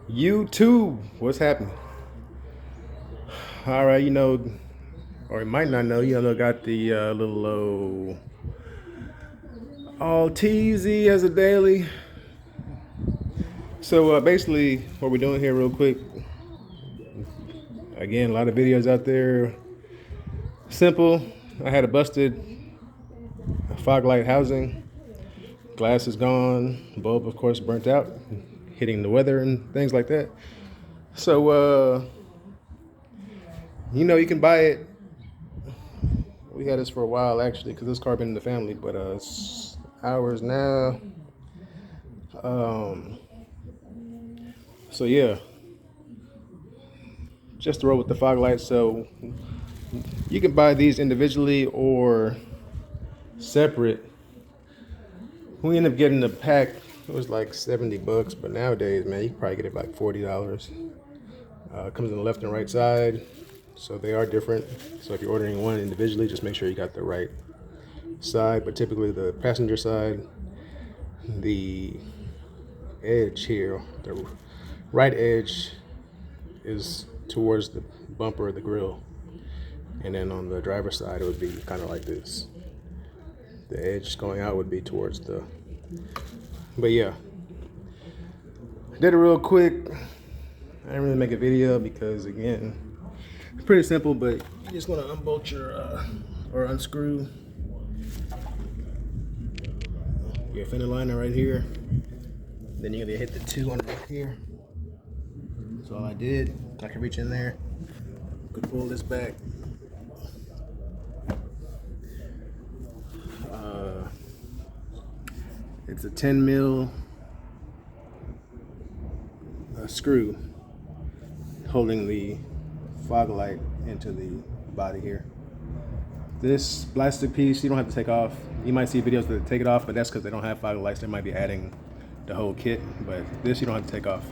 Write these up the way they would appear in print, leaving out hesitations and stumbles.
YouTube, what's happening? All right, or you might not know, got the little all teasy as a daily. So basically, what we're doing here, real quick. Again, a lot of videos out there. Simple. I had a busted fog light housing. Glass is gone. Bulb, of course, burnt out, hitting the weather and things like that. So, you can buy it. We had this for a while actually, because this car been in the family, but it's ours now. So yeah, just to roll with the fog lights. So you can buy these individually or separate. We ended up getting the pack. It was like $70, but nowadays, man, you can probably get it for like $40. It comes on the left and right side, so they are different. So if you're ordering one individually, just make sure you got the right side. But typically, the passenger side, the edge here, the right edge is towards the bumper of the grill, and then on the driver's side, it would be kind of like this. The edge going out would be towards the. But yeah, I did it real quick. I didn't really make a video because, again, it's pretty simple, but you just want to unbolt your or unscrew your fender liner right here. Then you're gonna hit the two on right here. That's all I did. I can reach in there. Could pull this back. It's a 10 mil screw holding the fog light into the body here. This plastic piece you don't have to take off. You might see videos that take it off, but that's because they don't have fog lights. They might be adding the whole kit, but this you don't have to take off.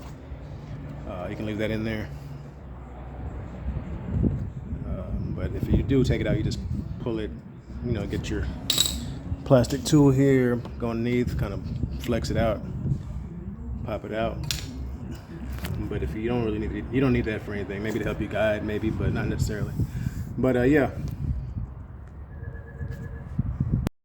You can leave that in there. But if you do take it out, you just pull it, get your plastic tool here, go underneath, kind of flex it out, pop it out. But if you don't really need it, you don't need that for anything. Maybe to help you guide, maybe, but not necessarily. But yeah,